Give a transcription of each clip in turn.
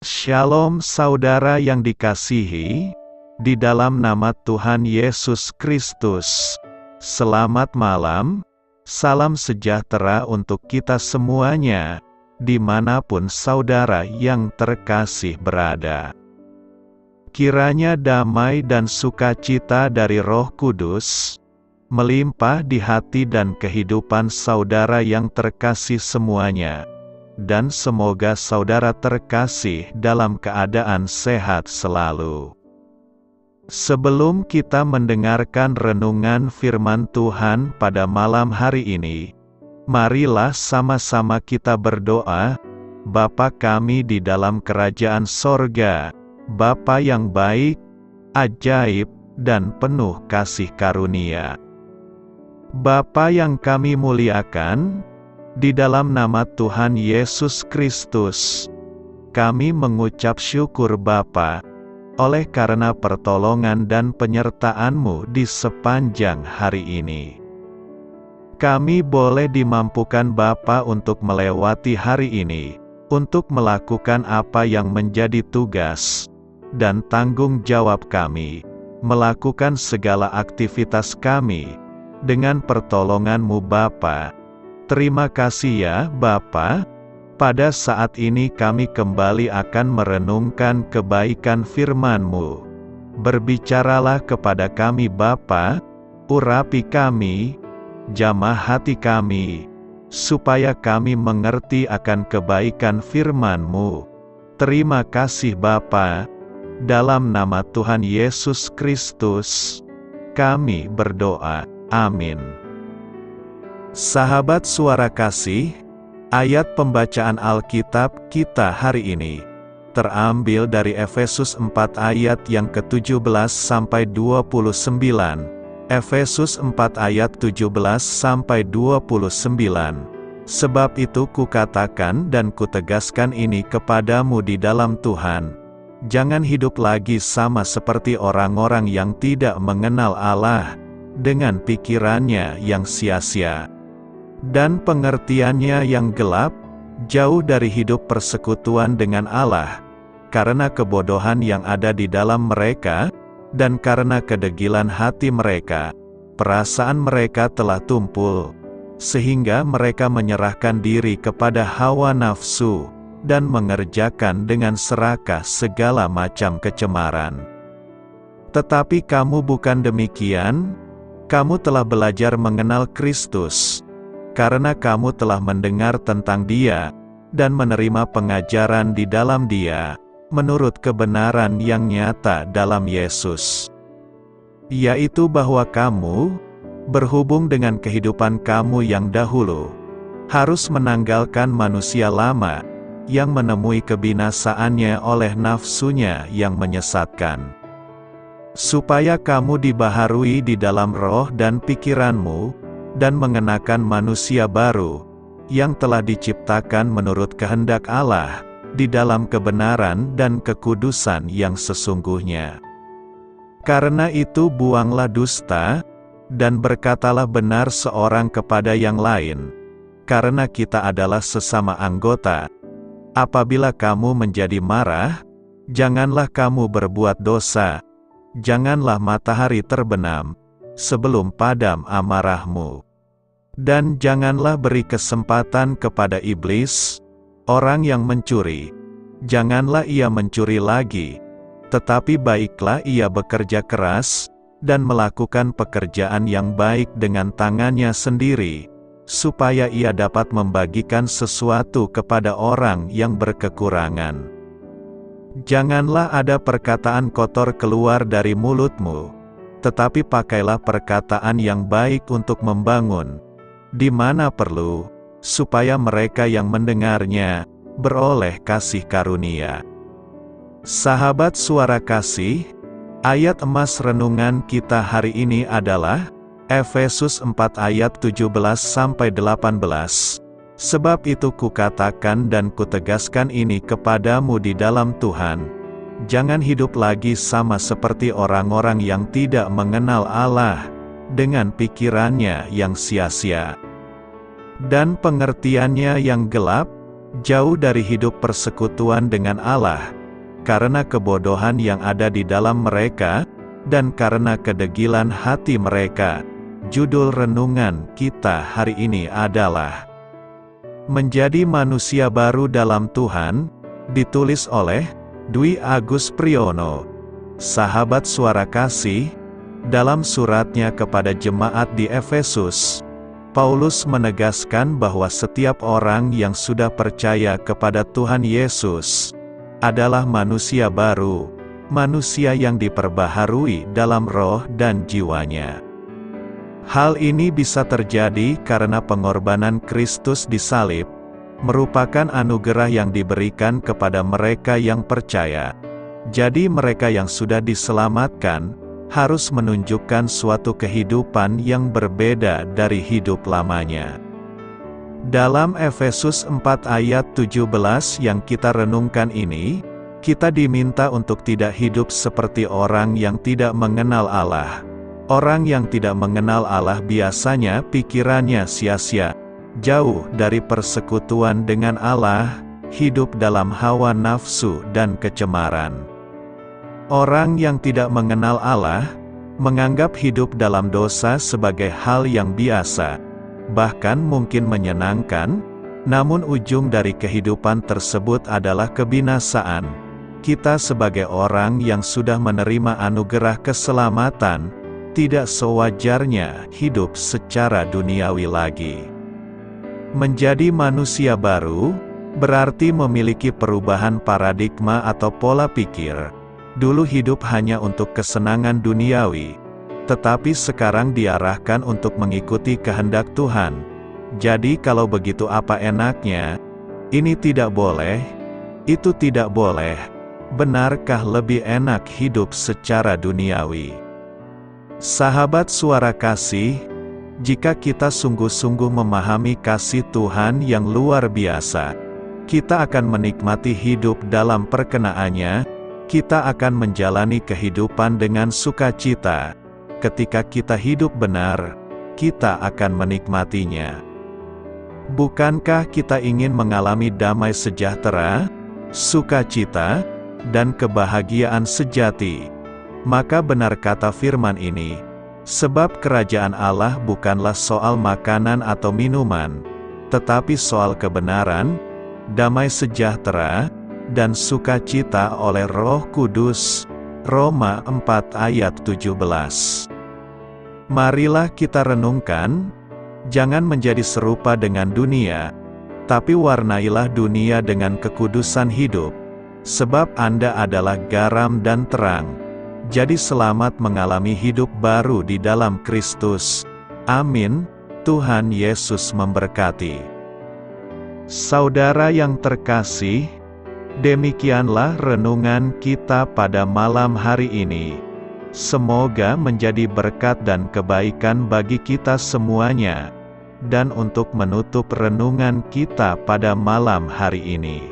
Shalom saudara yang dikasihi, di dalam nama Tuhan Yesus Kristus. Selamat malam, salam sejahtera untuk kita semuanya, dimanapun saudara yang terkasih berada. Kiranya damai dan sukacita dari Roh Kudus melimpah di hati dan kehidupan saudara yang terkasih semuanya. Dan semoga saudara terkasih dalam keadaan sehat selalu. Sebelum kita mendengarkan renungan firman Tuhan pada malam hari ini, marilah sama-sama kita berdoa. Bapa kami di dalam kerajaan sorga, Bapa yang baik, ajaib, dan penuh kasih karunia. Bapa yang kami muliakan, di dalam nama Tuhan Yesus Kristus, kami mengucap syukur Bapa, oleh karena pertolongan dan penyertaan-Mu di sepanjang hari ini. Kami boleh dimampukan Bapa untuk melewati hari ini, untuk melakukan apa yang menjadi tugas dan tanggung jawab kami, melakukan segala aktivitas kami, dengan pertolongan-Mu Bapa. Terima kasih ya Bapa. Pada saat ini kami kembali akan merenungkan kebaikan firman-Mu. Berbicaralah kepada kami Bapa, urapi kami, jamah hati kami, supaya kami mengerti akan kebaikan firman-Mu. Terima kasih Bapa. Dalam nama Tuhan Yesus Kristus, kami berdoa. Amin. Sahabat suara kasih, ayat pembacaan Alkitab kita hari ini terambil dari Efesus 4 ayat yang ke-17 sampai 29. Efesus 4 ayat 17 sampai 29. Sebab itu kukatakan dan kutegaskan ini kepadamu di dalam Tuhan, jangan hidup lagi sama seperti orang-orang yang tidak mengenal Allah, dengan pikirannya yang sia-sia dan pengertiannya yang gelap, jauh dari hidup persekutuan dengan Allah, karena kebodohan yang ada di dalam mereka, dan karena kedegilan hati mereka, perasaan mereka telah tumpul, sehingga mereka menyerahkan diri kepada hawa nafsu, dan mengerjakan dengan serakah segala macam kecemaran. Tetapi kamu bukan demikian, kamu telah belajar mengenal Kristus, karena kamu telah mendengar tentang Dia, dan menerima pengajaran di dalam Dia, menurut kebenaran yang nyata dalam Yesus. Yaitu bahwa kamu, berhubung dengan kehidupan kamu yang dahulu, harus menanggalkan manusia lama, yang menemui kebinasaannya oleh nafsunya yang menyesatkan. Supaya kamu dibaharui di dalam roh dan pikiranmu, dan mengenakan manusia baru, yang telah diciptakan menurut kehendak Allah, di dalam kebenaran dan kekudusan yang sesungguhnya. Karena itu buanglah dusta, dan berkatalah benar seorang kepada yang lain, karena kita adalah sesama anggota. Apabila kamu menjadi marah, janganlah kamu berbuat dosa, janganlah matahari terbenam, sebelum padam amarahmu. Dan janganlah beri kesempatan kepada iblis, orang yang mencuri. Janganlah ia mencuri lagi, tetapi baiklah ia bekerja keras, dan melakukan pekerjaan yang baik dengan tangannya sendiri, supaya ia dapat membagikan sesuatu kepada orang yang berkekurangan. Janganlah ada perkataan kotor keluar dari mulutmu, tetapi pakailah perkataan yang baik untuk membangun, di mana perlu, supaya mereka yang mendengarnya, beroleh kasih karunia. Sahabat suara kasih, ayat emas renungan kita hari ini adalah, Efesus 4 ayat 17-18. Sebab itu kukatakan dan kutegaskan ini kepadamu di dalam Tuhan, jangan hidup lagi sama seperti orang-orang yang tidak mengenal Allah, dengan pikirannya yang sia-sia, dan pengertiannya yang gelap, jauh dari hidup persekutuan dengan Allah, karena kebodohan yang ada di dalam mereka, dan karena kedegilan hati mereka. Judul renungan kita hari ini adalah Menjadi Manusia Baru dalam Tuhan, ditulis oleh Dwi Agus Priyono, sahabat Suara Kasih. Dalam suratnya kepada jemaat di Efesus, Paulus menegaskan bahwa setiap orang yang sudah percaya kepada Tuhan Yesus adalah manusia baru, manusia yang diperbaharui dalam roh dan jiwanya. Hal ini bisa terjadi karena pengorbanan Kristus di salib merupakan anugerah yang diberikan kepada mereka yang percaya. Jadi mereka yang sudah diselamatkan harus menunjukkan suatu kehidupan yang berbeda dari hidup lamanya. Dalam Efesus 4 ayat 17 yang kita renungkan ini, kita diminta untuk tidak hidup seperti orang yang tidak mengenal Allah. Orang yang tidak mengenal Allah biasanya pikirannya sia-sia, jauh dari persekutuan dengan Allah, hidup dalam hawa nafsu dan kecemaran. Orang yang tidak mengenal Allah menganggap hidup dalam dosa sebagai hal yang biasa, bahkan mungkin menyenangkan, namun ujung dari kehidupan tersebut adalah kebinasaan. Kita sebagai orang yang sudah menerima anugerah keselamatan, tidak sewajarnya hidup secara duniawi lagi. Menjadi manusia baru berarti memiliki perubahan paradigma atau pola pikir. Dulu hidup hanya untuk kesenangan duniawi, tetapi sekarang diarahkan untuk mengikuti kehendak Tuhan. Jadi kalau begitu apa enaknya? Ini tidak boleh, itu tidak boleh. Benarkah lebih enak hidup secara duniawi? Sahabat Suara Kasih, jika kita sungguh-sungguh memahami kasih Tuhan yang luar biasa, kita akan menikmati hidup dalam perkenaannya. Kita akan menjalani kehidupan dengan sukacita. Ketika kita hidup benar, kita akan menikmatinya. Bukankah kita ingin mengalami damai sejahtera, sukacita, dan kebahagiaan sejati? Maka benar kata firman ini, sebab kerajaan Allah bukanlah soal makanan atau minuman, tetapi soal kebenaran, damai sejahtera, dan sukacita oleh Roh Kudus. Roma 4 ayat 17. Marilah kita renungkan, jangan menjadi serupa dengan dunia, tapi warnailah dunia dengan kekudusan hidup, sebab Anda adalah garam dan terang. Jadi selamat mengalami hidup baru di dalam Kristus. Amin. Tuhan Yesus memberkati. Saudara yang terkasih, demikianlah renungan kita pada malam hari ini. Semoga menjadi berkat dan kebaikan bagi kita semuanya. Dan untuk menutup renungan kita pada malam hari ini,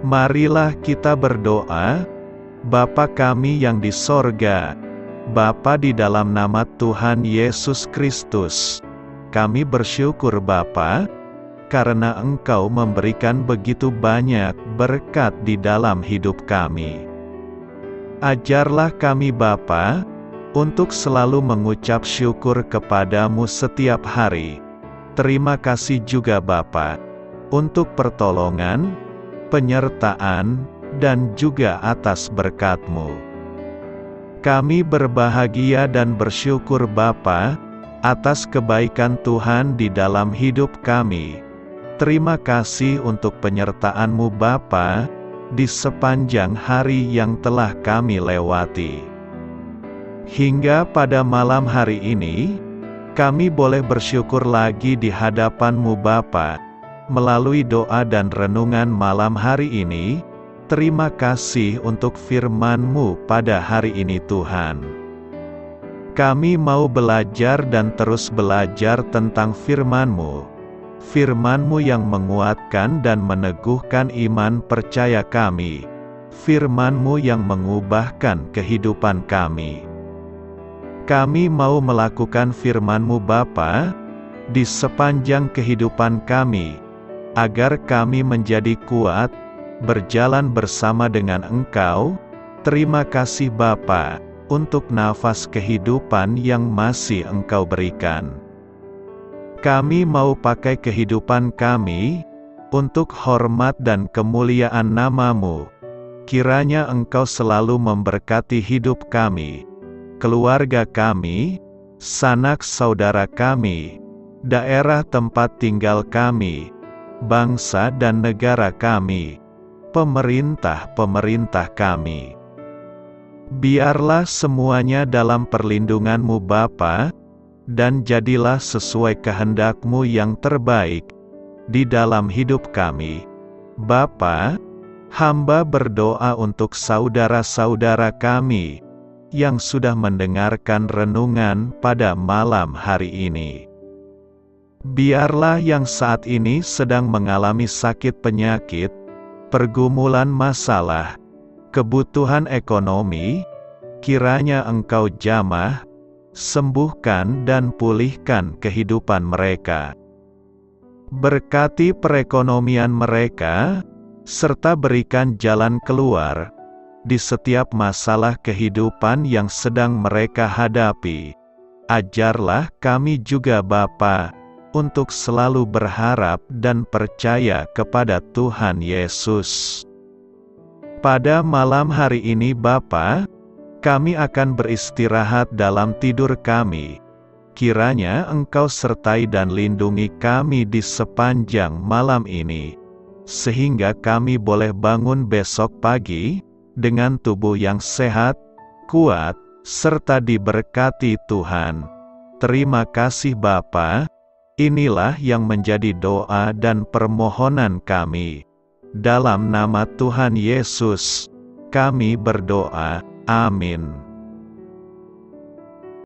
marilah kita berdoa. Bapa kami yang di sorga, Bapa di dalam nama Tuhan Yesus Kristus, kami bersyukur Bapa, karena Engkau memberikan begitu banyak berkat di dalam hidup kami. Ajarlah kami Bapa, untuk selalu mengucap syukur kepadamu setiap hari. Terima kasih juga Bapa, untuk pertolongan, penyertaan, dan juga atas berkat-Mu. Kami berbahagia dan bersyukur Bapa, atas kebaikan Tuhan di dalam hidup kami. Terima kasih untuk penyertaan-Mu Bapa, di sepanjang hari yang telah kami lewati. Hingga pada malam hari ini, kami boleh bersyukur lagi di hadapan-Mu Bapa, melalui doa dan renungan malam hari ini. Terima kasih untuk firman-Mu pada hari ini Tuhan. Kami mau belajar dan terus belajar tentang firman-Mu. Firman-Mu yang menguatkan dan meneguhkan iman percaya kami. Firman-Mu yang mengubahkan kehidupan kami. Kami mau melakukan firman-Mu Bapa, di sepanjang kehidupan kami. agar kami menjadi kuat, berjalan bersama dengan Engkau. Terima kasih Bapa, untuk nafas kehidupan yang masih Engkau berikan. Kami mau pakai kehidupan kami, untuk hormat dan kemuliaan nama-Mu. Kiranya Engkau selalu memberkati hidup kami, keluarga kami, sanak saudara kami, daerah tempat tinggal kami, bangsa dan negara kami, pemerintah-pemerintah kami. Biarlah semuanya dalam perlindungan-Mu Bapa, dan jadilah sesuai kehendak-Mu yang terbaik di dalam hidup kami. Bapa, hamba berdoa untuk saudara-saudara kami yang sudah mendengarkan renungan pada malam hari ini. Biarlah yang saat ini sedang mengalami sakit penyakit, pergumulan masalah, kebutuhan ekonomi, kiranya Engkau jamah, sembuhkan dan pulihkan kehidupan mereka. Berkati perekonomian mereka, serta berikan jalan keluar di setiap masalah kehidupan yang sedang mereka hadapi. Ajarlah kami juga Bapa, untuk selalu berharap dan percaya kepada Tuhan Yesus. Pada malam hari ini Bapa, kami akan beristirahat dalam tidur kami. Kiranya Engkau sertai dan lindungi kami di sepanjang malam ini, sehingga kami boleh bangun besok pagi, dengan tubuh yang sehat, kuat, serta diberkati Tuhan. Terima kasih Bapa. Inilah yang menjadi doa dan permohonan kami. Dalam nama Tuhan Yesus, kami berdoa. Amin.